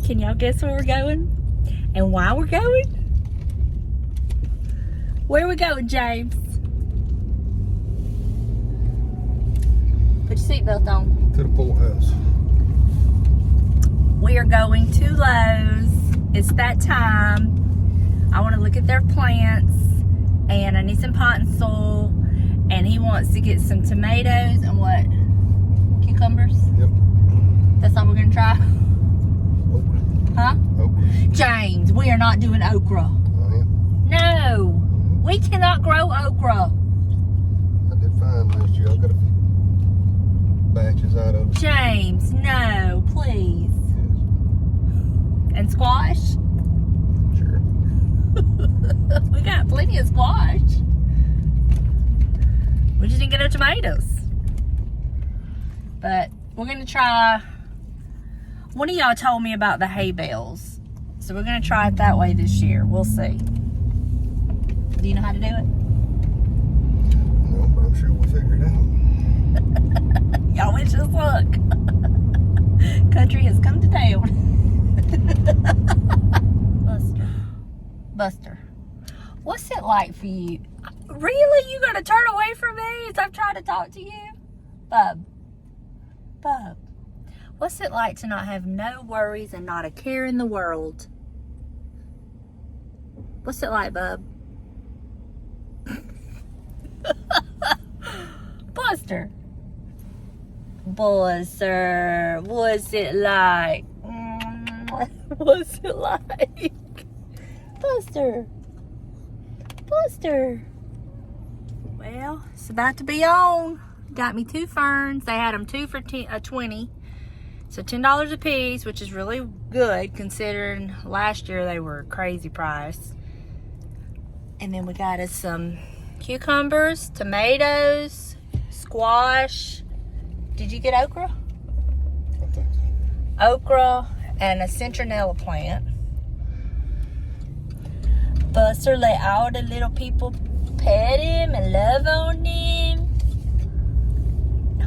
Can y'all guess where we're going? And why we're going? Where are we going, James? Put your seatbelt on. To the pool house. We are going to Lowe's. It's that time. I want to look at their plants. And I need some pot and soil. And he wants to get some tomatoes and what? Cucumbers? Yep. That's all we're going to try? Okra. Huh? Okra. James, we are not doing okra. I am. No. We cannot grow okra. I did fine last year. I got a few batches out of it. James, no, please. Yes. And squash? Sure. We got plenty of squash. We just didn't get no tomatoes. But we're going to try. One of y'all told me about the hay bales. So we're going to try it that way this year. We'll see. Do you know how to do it? No, but I'm sure we'll figure it out. Y'all wish us luck. Country has come to town. Buster, what's it like for you? Really? You gonna turn away from me as I'm trying to talk to you? Bub, what's it like to not have no worries and not a care in the world? What's it like, Bub? Buster, what's it like? What's it like? Buster. Well, it's about to be on. Got me 2 ferns. They had them 2 for $20. So $10 a piece, which is really good considering last year they were a crazy price. And then we got us some cucumbers, tomatoes, squash. Did you get okra? I think so. Okra and a citronella plant. Buster let all the little people pet him and love on him.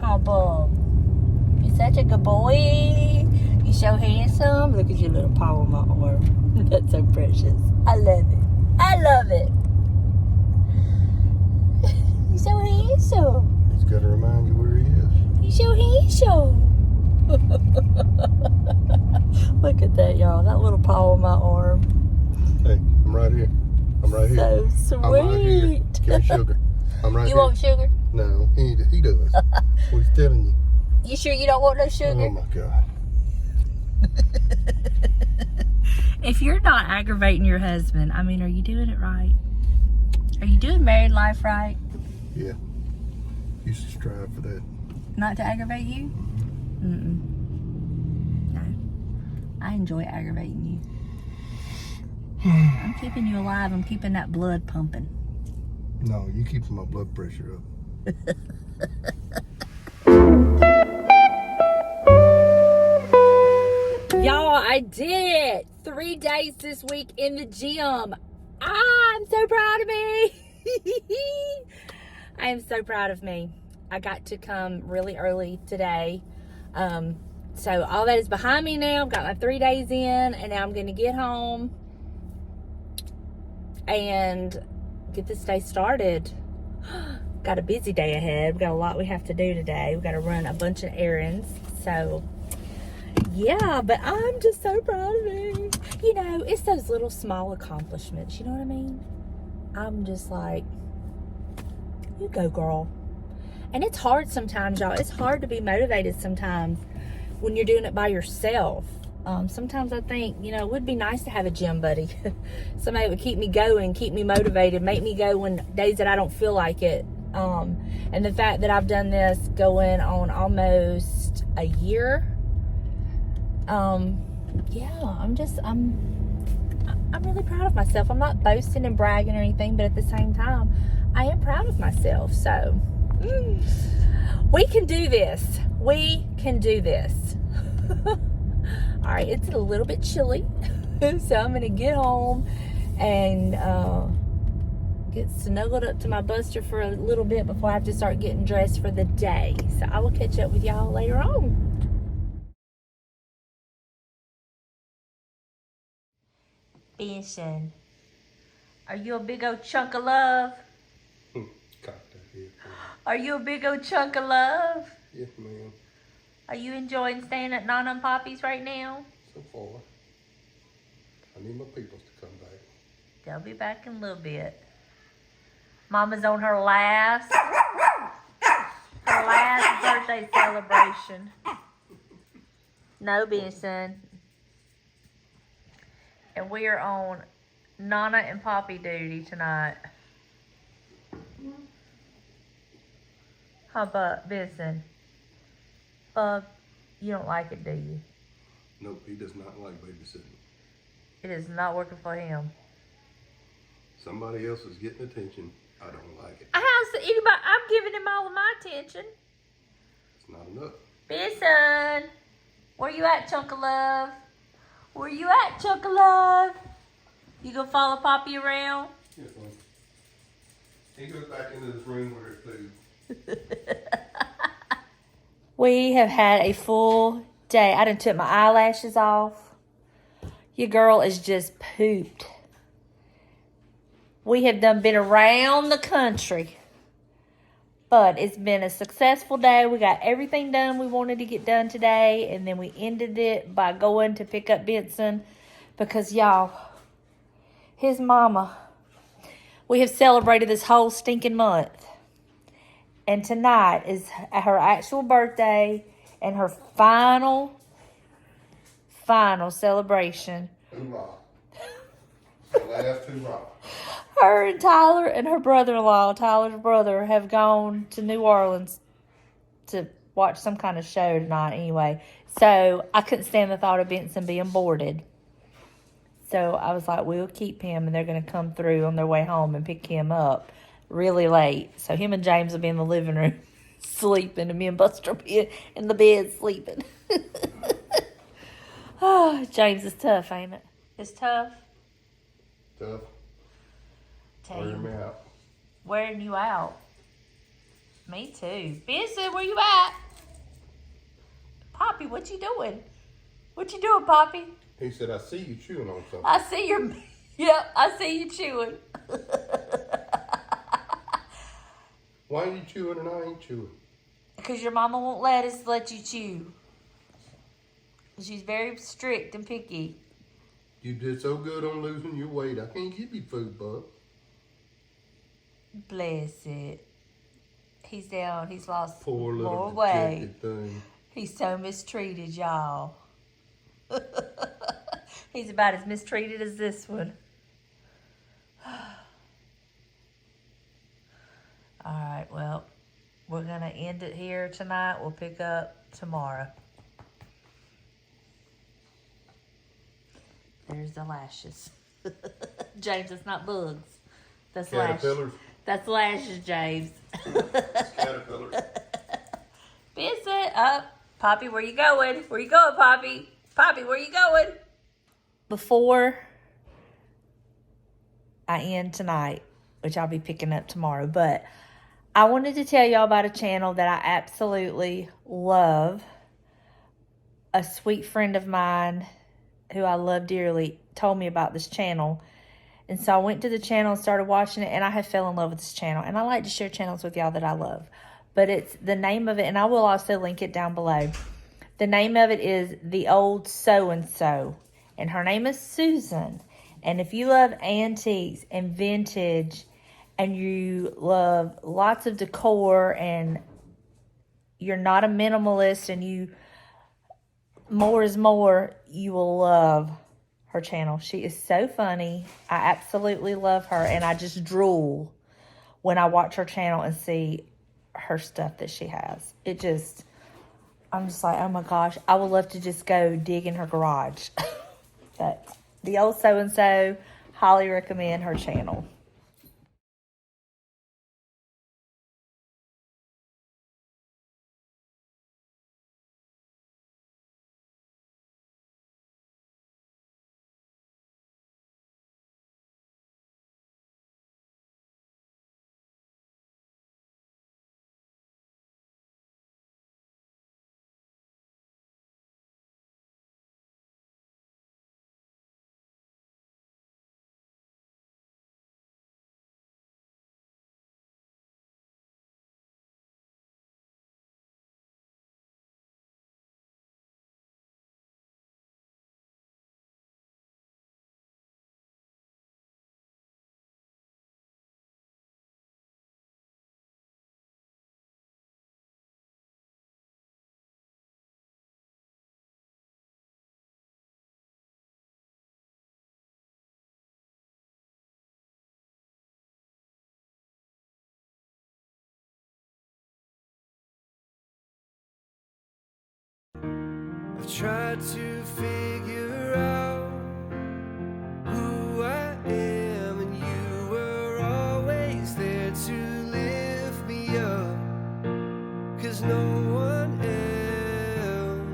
Oh, Bob. You're such a good boy. You're so handsome. Look at your little paw on my arm. That's so precious. I love it. I love it. You're so handsome. He's got to remind you where he is. You're so handsome. Look at that, y'all. That little paw on my arm. Hey, I'm right here. I'm right here. So sweet. I'm right here. Give me sugar. I'm right You here. want sugar? No, he does. What he's telling you. You sure you don't want no sugar? Oh my God. If you're not aggravating your husband, I mean, are you doing it right? Are you doing married life right? Yeah. Used to strive for that. Not to aggravate you? Mm-mm. No. I enjoy aggravating you. I'm keeping you alive. I'm keeping that blood pumping. No, you keeping my blood pressure up. Y'all, I did it. 3 days this week in the gym. I'm so proud of me. I am so proud of me. I got to come really early today. So all that is behind me now. I've got my 3 days in, and now I'm going to get home and get this day started. Got a busy day ahead. We've got a lot we have to do today. We've got to run a bunch of errands. So, yeah, but I'm just so proud of me. You know, it's those little small accomplishments. You know what I mean? I'm just like, you go, girl. And it's hard sometimes, y'all. It's hard to be motivated sometimes when you're doing it by yourself. Sometimes I think, you know, it would be nice to have a gym buddy. Somebody that would keep me going, keep me motivated, make me go when days that I don't feel like it. And the fact that I've done this going on almost a year, yeah, I'm really proud of myself. I'm not boasting and bragging or anything, but at the same time, I am proud of myself. So, we can do this. We can do this. All right, it's a little bit chilly, so I'm going to get home and get snuggled up to my Buster for a little bit before I have to start getting dressed for the day. So I will catch up with y'all later on. Benson, are you a big old chunk of love? Are you a big old chunk of love? Yes, ma'am. Are you enjoying staying at Nana and Poppy's right now? So far. I need my peoples to come back. They'll be back in a little bit. Mama's on her last birthday celebration. No, Benson. And we are on Nana and Poppy duty tonight. How about Benson? You don't like it, do you? Nope, he does not like babysitting. It is not working for him. Somebody else is getting attention. I don't like it. How's anybody? I'm giving him all of my attention. It's not enough. Benson, where you at, chunk of love? Where you at, chunk of love? You gonna follow Poppy around? Yes, ma'am. He goes back into this room where it's food. We have had a full day. I done took my eyelashes off. Your girl is just pooped. We have been around the country. But it's been a successful day. We got everything done we wanted to get done today. And then we ended it by going to pick up Benson. Because, y'all, his mama, we have celebrated this whole stinking month. And tonight is her actual birthday and her final celebration. Hoorah. The last hoorah. Her and Tyler and her brother-in-law, Tyler's brother, have gone to New Orleans to watch some kind of show tonight anyway. So I couldn't stand the thought of Benson being boarded. So I was like, we'll keep him, and they're going to come through on their way home and pick him up really late. So him and James will be in the living room sleeping, and me and Buster will be in the bed sleeping. Oh, James is tough, ain't it? It's tough. Tough. Wearing me out. Wearing you out. Me too. Benson, where you at? Poppy, what you doing? What you doing, Poppy? He said, I see you chewing on something. I see your... Yep, I see you chewing. Why are you chewing and I ain't chewing? Because your mama won't let you chew. She's very strict and picky. You did so good on losing your weight. I can't give you food, bub. Bless it. He's down. He's lost Poor little more weight. thing. He's so mistreated, y'all. He's about as mistreated as this one. All right, well, we're going to end it here tonight. We'll pick up tomorrow. There's the lashes. James, it's not bugs. That's Caterpillars. That's lashes, James. It's caterpillars. Benson, up. Poppy, where you going? Where you going, Poppy? Poppy, where you going? Before I end tonight, which I'll be picking up tomorrow, but I wanted to tell y'all about a channel that I absolutely love. A sweet friend of mine who I love dearly told me about this channel. And so I went to the channel and started watching it, and I have fell in love with this channel. And I like to share channels with y'all that I love. But it's the name of it, and I will also link it down below. The name of it is The Old So-and-So. And her name is Susan. And if you love antiques and vintage, and you love lots of decor, and you're not a minimalist, and you more is more, you will love her channel. She is so funny. I absolutely love her, and I just drool when I watch her channel and see her stuff that she has. I'm just like, oh my gosh, I would love to just go dig in her garage. But The Old So-and-So, highly recommend her channel. tried to figure out who I am, and you were always there to lift me up, 'cause no one else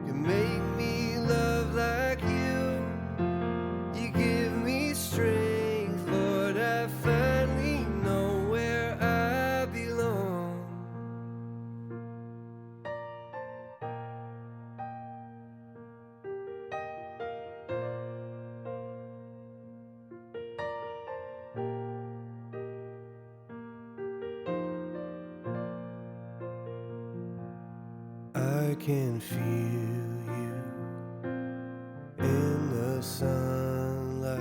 can make me love like you. You give me strength, Lord, I finally know where I belong. I can feel you in the sunlight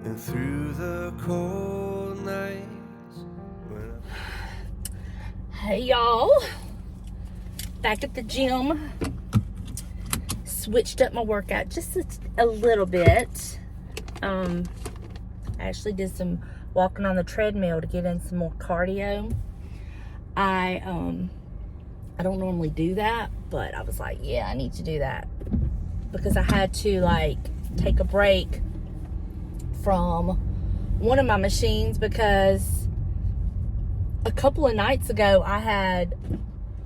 and through the cold nights when Hey y'all, back at the gym. Switched up my workout just a little bit. I actually did some walking on the treadmill to get in some more cardio. I don't normally do that, but I was like, yeah, I need to do that because I had to like take a break from one of my machines because a couple of nights ago I had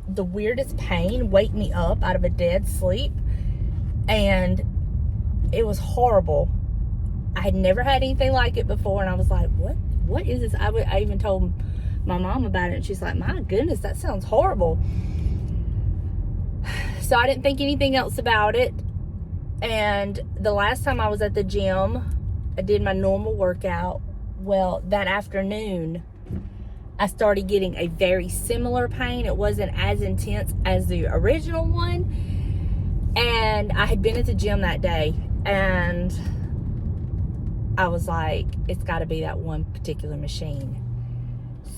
the weirdest pain wake me up out of a dead sleep, and it was horrible. I had never had anything like it before, and I was like, what is this? I even told my mom about it, and she's like, my goodness, that sounds horrible. So I didn't think anything else about it. And the last time I was at the gym, I did my normal workout. Well, that afternoon, I started getting a very similar pain. It wasn't as intense as the original one. And I had been at the gym that day, and I was like, it's got to be that one particular machine.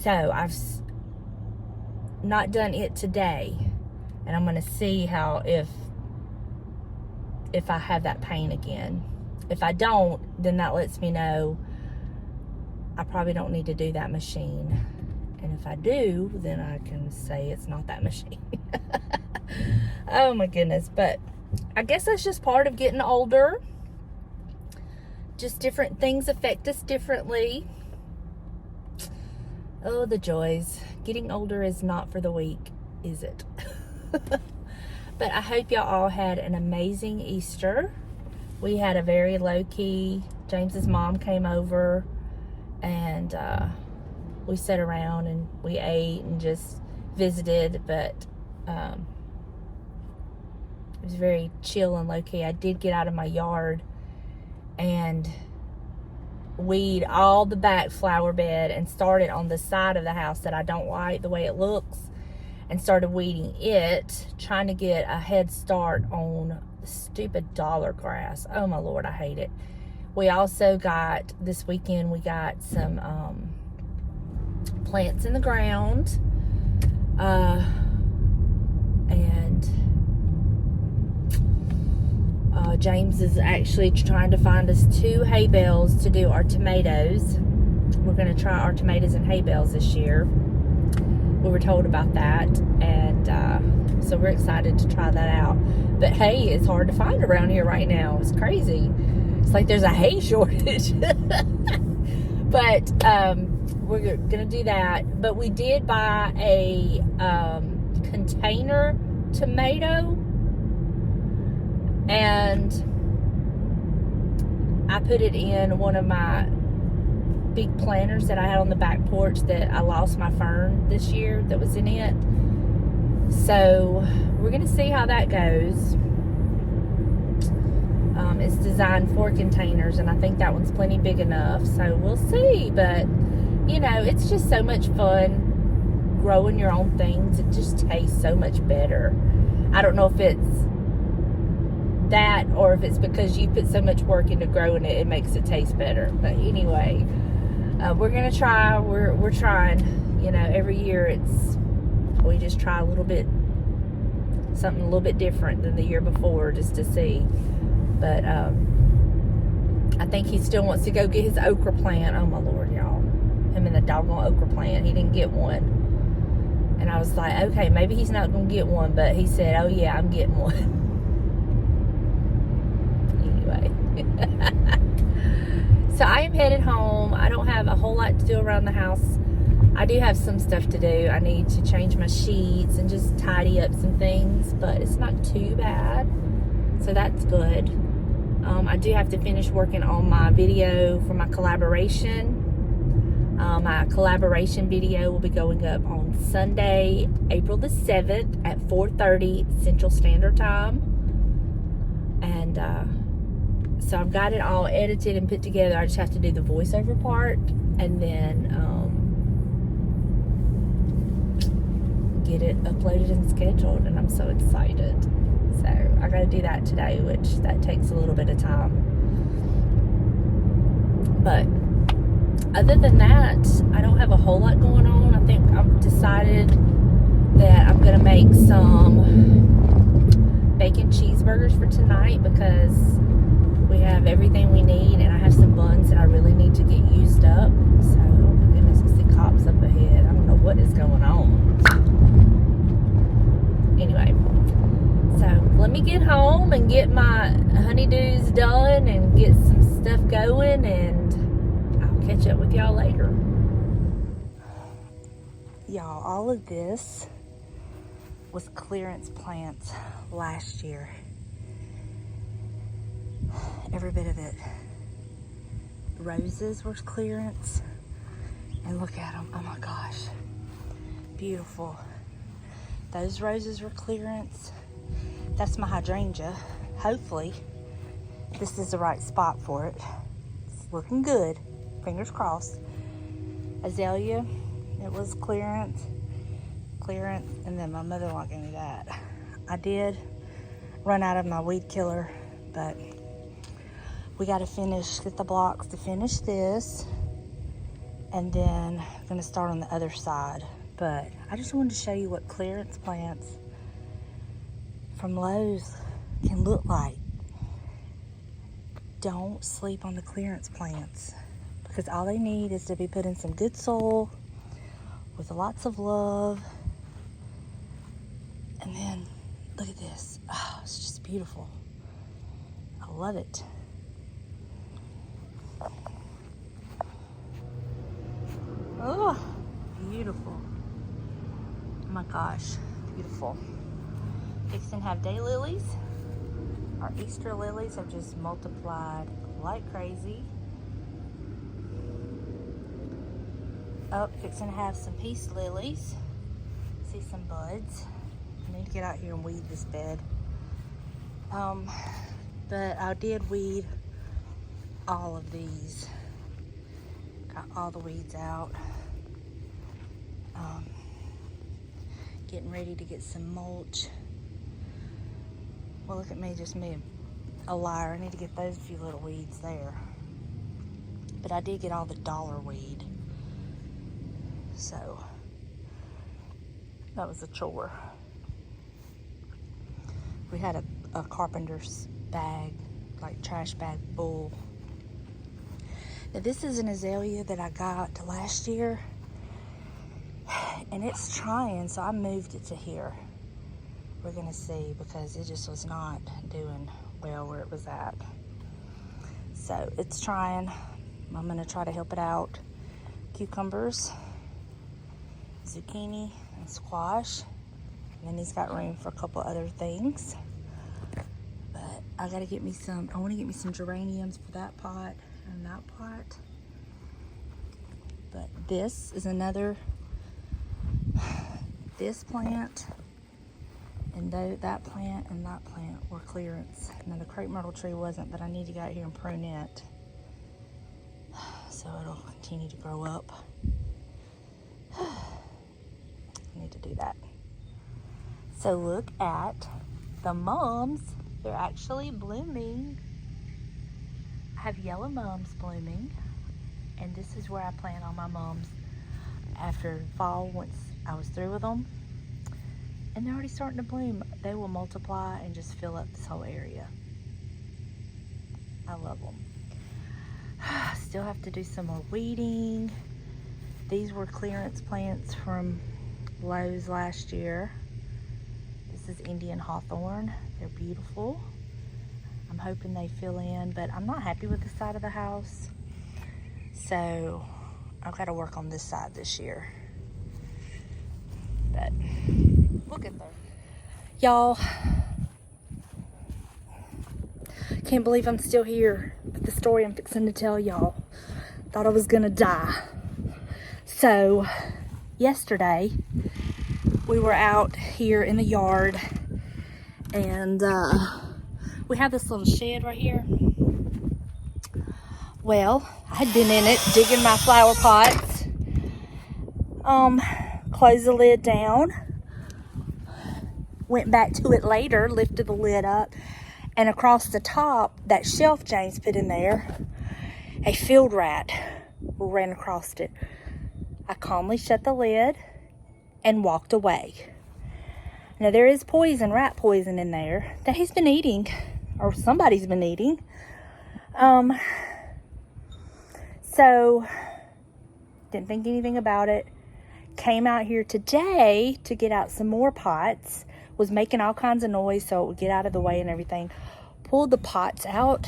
So I've not done it today. And I'm going to see how if I have that pain again. If I don't, then that lets me know I probably don't need to do that machine. And if I do, then I can say it's not that machine. Oh my goodness. But I guess that's just part of getting older. Just different things affect us differently. Oh, the joys. Getting older is not for the weak, is it? But I hope y'all all had an amazing Easter. We had a very low-key, James's mom came over, and we sat around and we ate and just visited, but it was very chill and low-key. I did get out of my yard and weed all the back flower bed and started on the side of the house that I don't like the way it looks, and started weeding it, trying to get a head start on the stupid dollar grass. Oh my Lord, I hate it. We also got, this weekend, we got some plants in the ground. And James is actually trying to find us 2 hay bales to do our tomatoes. We're going to try our tomatoes and hay bales this year. We were told about that, and so we're excited to try that out. But hay is hard to find around here right now. It's crazy. It's like there's a hay shortage. But we're gonna do that. But we did buy a container tomato, and I put it in one of my big planters that I had on the back porch that I lost my fern this year that was in it. So we're gonna see how that goes. It's designed for containers, and I think that one's plenty big enough, so we'll see. But you know, it's just so much fun growing your own things. It just tastes so much better. I don't know if it's that or if it's because you put so much work into growing it, it makes it taste better. But anyway, we're gonna try. We're trying. You know, every year we just try a little bit, something a little bit different than the year before, just to see. But I think he still wants to go get his okra plant. Oh my Lord, y'all! Him and the doggone okra plant. He didn't get one. And I was like, okay, maybe he's not going to get one, but he said, oh yeah, I'm getting one. Anyway. So I am headed home. I don't have a whole lot to do around the house. I do have some stuff to do. I need to change my sheets and just tidy up some things, but it's not too bad. So that's good. I do have to finish working on my video for my collaboration. My collaboration video will be going up on Sunday, April the 7th at 4:30 Central Standard Time. And so I've got it all edited and put together. I just have to do the voiceover part and then get it uploaded and scheduled, and I'm so excited. So I gotta do that today, which that takes a little bit of time. But other than that, I don't have a whole lot going on. I think I've decided that I'm gonna make some bacon cheeseburgers for tonight because we have everything we need, and I have some buns that I really need to get used up. So, oh my goodness, I see cops up ahead. I don't know what is going on. Anyway, so let me get home and get my honeydews done and get some stuff going, and I'll catch up with y'all later. Y'all, all of this was clearance plants last year. Every bit of it. Roses were clearance, and look at them. Oh my gosh, beautiful. Those roses were clearance. That's my hydrangea. Hopefully this is the right spot for it. It's looking good, fingers crossed. Azalea, it was clearance, and then my mother-in-law gave me that. I did run out of my weed killer, but we got to get the blocks to finish this, and then I'm gonna start on the other side. But I just wanted to show you what clearance plants from Lowe's can look like. Don't sleep on the clearance plants, because all they need is to be put in some good soil with lots of love. And then look at this. Oh, it's just beautiful. I love it. Oh, beautiful. Oh my gosh, beautiful. Fixing to have daylilies. Our Easter lilies have just multiplied like crazy. Oh, fixing to have some peace lilies. See some buds. I need to get out here and weed this bed. But I did weed all of these. Got all the weeds out. Getting ready to get some mulch. Well, look at me, just me, a liar. I need to get those few little weeds there. But I did get all the dollar weed. So, that was a chore. We had a carpenter's bag, like trash bag full. Now, this is an azalea that I got last year. And it's trying, so I moved it to here. We're gonna see, because it just was not doing well where it was at. So it's trying. I'm gonna try to help it out. Cucumbers, zucchini, and squash. And then he's got room for a couple other things. But I gotta get me some, I wanna get me some geraniums for that pot and that pot. But this is another, this plant and that plant and that plant were clearance. Now the crepe myrtle tree wasn't, but I need to get out here and prune it so it'll continue to grow up. I need to do that. So look at the mums. They're actually blooming. I have yellow mums blooming, and this is where I plant all my mums after fall, once I was through with them. And they're already starting to bloom. They will multiply and just fill up this whole area. I love them. Still have to do some more weeding. These were clearance plants from Lowe's last year. This is Indian Hawthorn. They're beautiful. I'm hoping they fill in, but I'm not happy with the side of the house. So I've got to work on this side this year. But we'll get there. Y'all, can't believe I'm still here with the story I'm fixing to tell y'all. Thought I was gonna die. So yesterday we were out here in the yard, and we have this little shed right here. Well, I had been in it digging my flower pots. Closed the lid down. Went back to it later, lifted the lid up, and across the top, that shelf James put in there, a field rat ran across it. I calmly shut the lid and walked away. Now there is poison, rat poison in there that he's been eating, or somebody's been eating. So didn't think anything about it. Came out here today to get out some more pots. Was making all kinds of noise so it would get out of the way and everything. Pulled the pots out.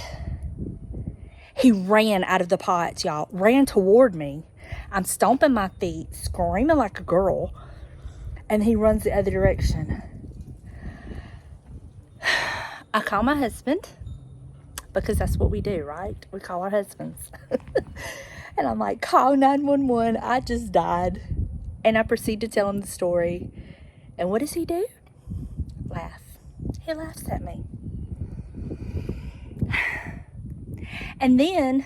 He ran out of the pots, y'all. Ran toward me. I'm stomping my feet, screaming like a girl. And he runs the other direction. I call my husband, because that's what we do, right? We call our husbands. And I'm like, call 911. I just died. And I proceed to tell him the story. And what does he do? Laugh. He laughs at me. And then,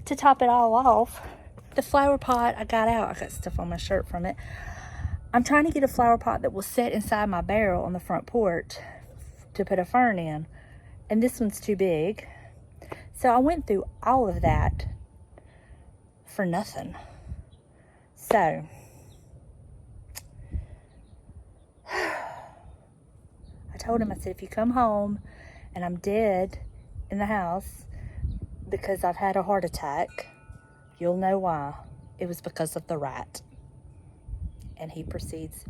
to top it all off, the flower pot I got out. I got stuff on my shirt from it. I'm trying to get a flower pot that will set inside my barrel on the front porch to put a fern in. And this one's too big. So I went through all of that for nothing. So I told him, I said, if you come home and I'm dead in the house because I've had a heart attack, you'll know why. It was because of the rat. And he proceeds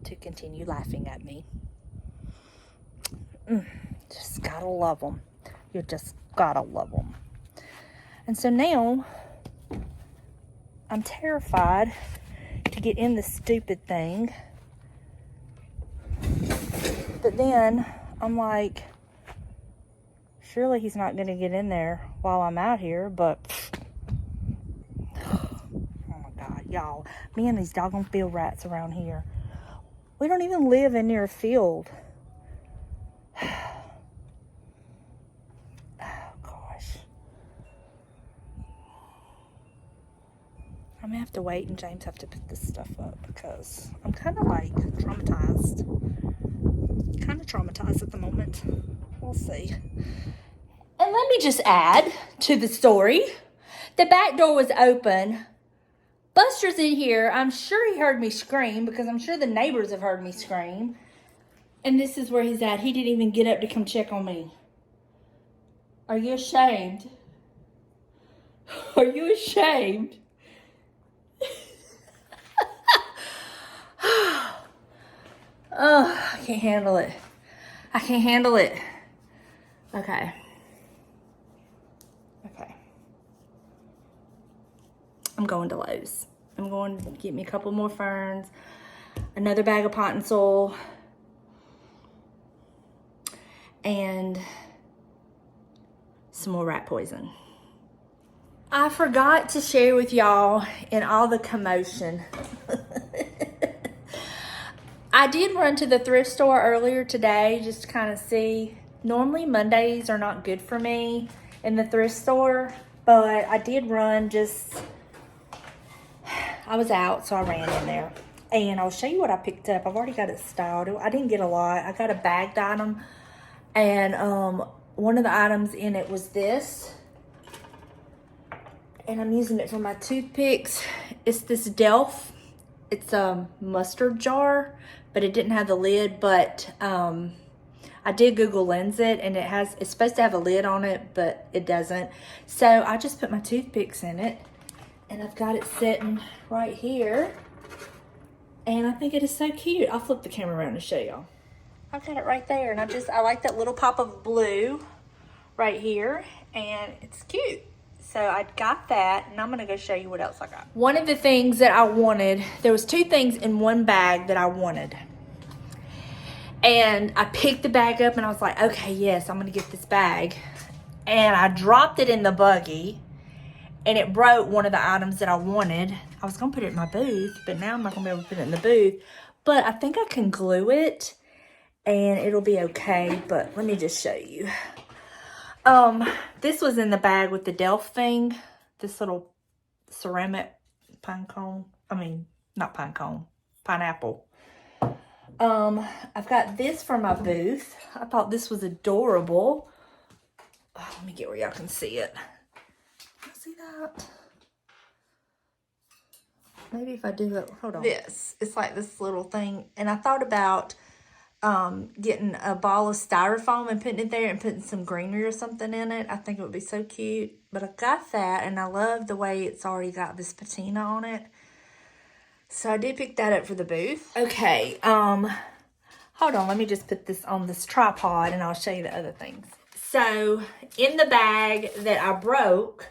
to continue laughing at me. Just gotta love them. You just gotta love them. And so now I'm terrified to get in this stupid thing. But then I'm like, surely he's not going to get in there while I'm out here. But, oh my God, y'all. Me and these doggone field rats around here. We don't even live in near a field. Oh, gosh. I'm going to have to wait and James have to put this stuff up because I'm kind of like traumatized. Kind of traumatized at the moment. We'll see. And let me just add to the story. The back door was open. Buster's in here. I'm sure he heard me scream because I'm sure the neighbors have heard me scream. And this is where he's at. He didn't even get up to come check on me. Are you ashamed? Are you ashamed? Oh, I can't handle it. I can't handle it. Okay. Okay. I'm going to Lowe's. I'm going to get me a couple more ferns, another bag of pot and soil, and some more rat poison. I forgot to share with y'all in all the commotion. I did run to the thrift store earlier today just to kind of see. Normally Mondays are not good for me in the thrift store, but I did run I was out, so I ran in there. And I'll show you what I picked up. I've already got it styled. I didn't get a lot. I got a bagged item, and one of the items in it was this. And I'm using it for my toothpicks. It's this Delph. It's a mustard jar, but it didn't have the lid. But I did Google Lens it, and it's supposed to have a lid on it, but it doesn't. So I just put my toothpicks in it, and I've got it sitting right here. And I think it is so cute. I'll flip the camera around to show y'all. I've got it right there, and I like that little pop of blue right here, and it's cute. So I got that, and I'm gonna go show you what else I got. One of the things that I wanted, there was 2 things in one bag that I wanted. And I picked the bag up and I was like, okay, yes, I'm gonna get this bag. And I dropped it in the buggy and it broke one of the items that I wanted. I was gonna put it in my booth, but now I'm not gonna be able to put it in the booth. But I think I can glue it and it'll be okay. But let me just show you. This was in the bag with the Delft thing. This little ceramic pine cone. I mean, not pine cone, pineapple. I've got this for my booth. I thought this was adorable. Oh, let me get where y'all can see it. Can you see that? Maybe if I do it, hold on. This, it's like this little thing. And I thought about getting a ball of styrofoam and putting it there and putting some greenery or something in it. I think it would be so cute. But I got that, and I love the way it's already got this patina on it. So I did pick that up for the booth. Okay, hold on. Let me just put this on this tripod and I'll show you the other things. So in the bag that I broke,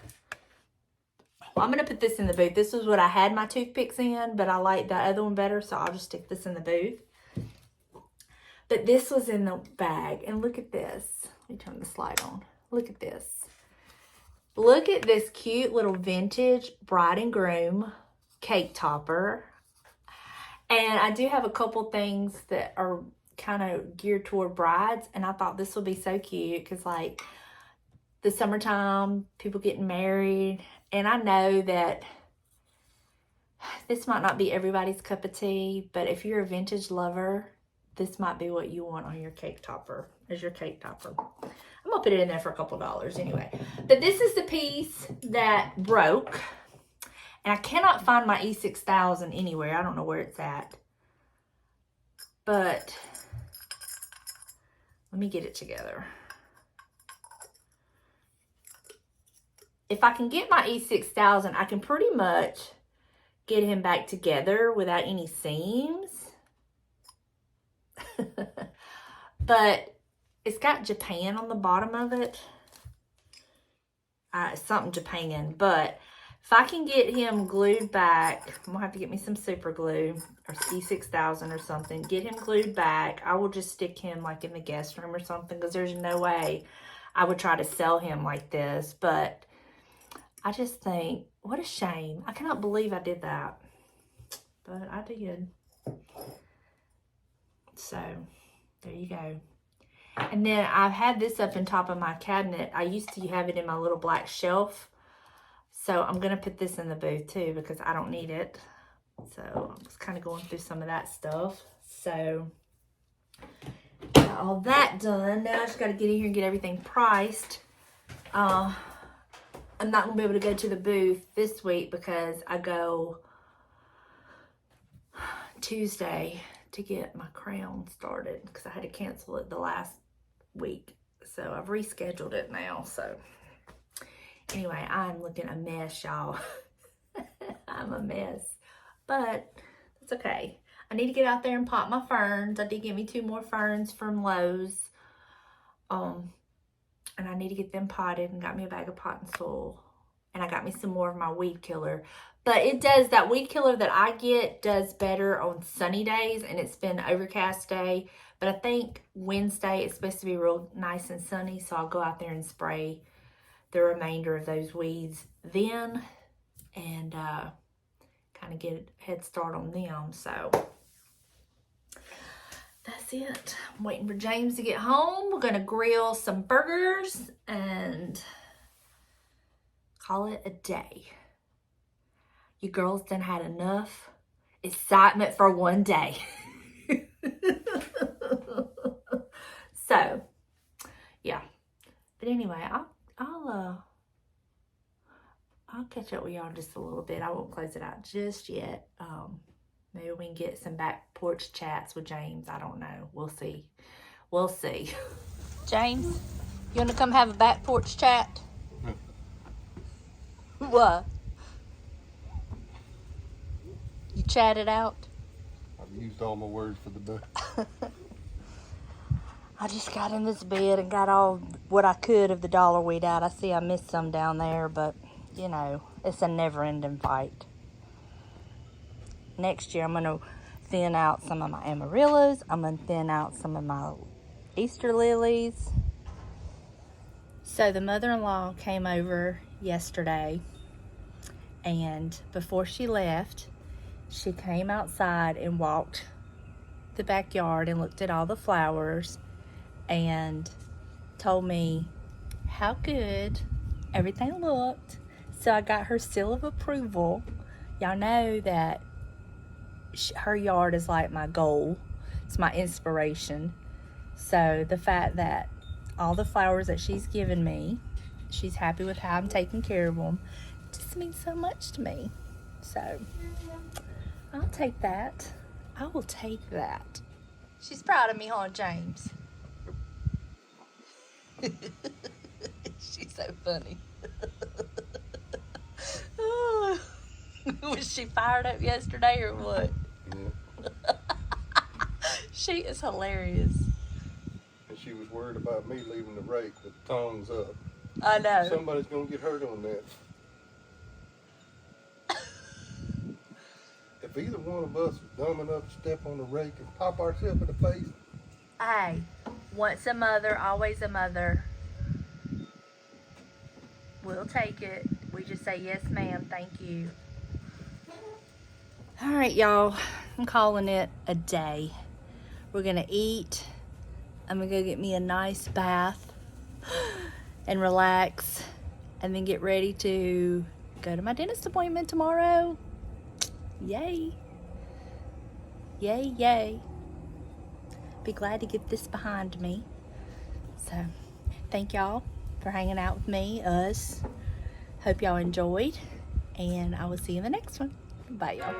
well, I'm going to put this in the booth. This was what I had my toothpicks in, but I like the other one better, so I'll just stick this in the booth. But this was in the bag, and look at this. Let me turn the slide on. Look at this. Look at this cute little vintage bride and groom cake topper. And I do have a couple things that are kind of geared toward brides, and I thought this would be so cute because, like, the summertime, people getting married, and I know that this might not be everybody's cup of tea, but if you're a vintage lover, this might be what you want on your cake topper, as your cake topper. I'm gonna put it in there for a couple dollars anyway. But this is the piece that broke. And I cannot find my E6000 anywhere. I don't know where it's at. But let me get it together. If I can get my E6000, I can pretty much get him back together without any seams. But it's got Japan on the bottom of it. Something Japan, but if I can get him glued back, I'm going to have to get me some super glue or E6000 or something. Get him glued back. I will just stick him like in the guest room or something because there's no way I would try to sell him like this. But I just think, what a shame. I cannot believe I did that. But I did. So, there you go. And then I've had this up on top of my cabinet. I used to have it in my little black shelf. So I'm going to put this in the booth too because I don't need it. So I'm just kind of going through some of that stuff. So got all that done. Now I just got to get in here and get everything priced. I'm not going to be able to go to the booth this week because I go Tuesday to get my crown started because I had to cancel it the last week. So I've rescheduled it now. So anyway, I'm looking a mess, y'all. I'm a mess. But it's okay. I need to get out there and pot my ferns. I did get me 2 more ferns from Lowe's. And I need to get them potted and got me a bag of pot and soil. And I got me some more of my weed killer. But it does, that weed killer that I get does better on sunny days. And it's been an overcast day. But I think Wednesday it's supposed to be real nice and sunny. So I'll go out there and spray the remainder of those weeds then. And kind of get a head start on them. So that's it. I'm waiting for James to get home. We're going to grill some burgers and call it a day. You girls done had enough excitement for one day. So, yeah. But anyway, I'll catch up with y'all just a little bit. I won't close it out just yet. Maybe we can get some back porch chats with James. I don't know. We'll see. We'll see. James, you want to come have a back porch chat? What? You chat it out? used all my words for the day. I just got in this bed and got all what I could of the dollar weed out. I see I missed some down there, but, you know, it's a never-ending fight. Next year, I'm going to thin out some of my amaryllis. I'm going to thin out some of my Easter lilies. So the mother-in-law came over yesterday, and before she left, she came outside and walked the backyard and looked at all the flowers and told me how good everything looked. So I got her seal of approval. Y'all know that her yard is like my goal. It's my inspiration. So the fact that all the flowers that she's given me, she's happy with how I'm taking care of them, just means so much to me. So I'll take that. I will take that. She's proud of me, huh, James? She's so funny. Oh. Was she fired up yesterday or what? Yeah. She is hilarious. And she was worried about me leaving the rake with the tongs up. I know. Somebody's gonna get hurt on that. If either one of us is dumb enough to step on the rake and pop ourselves in the face. Hey, once a mother, always a mother. We'll take it. We just say, yes, ma'am, thank you. All right, y'all. I'm calling it a day. We're going to eat. I'm going to go get me a nice bath and relax, and then get ready to go to my dentist appointment tomorrow. Yay. Yay, yay. Be glad to get this behind me. So, thank y'all for hanging out with me, us. Hope y'all enjoyed, and I will see you in the next one. Bye, y'all.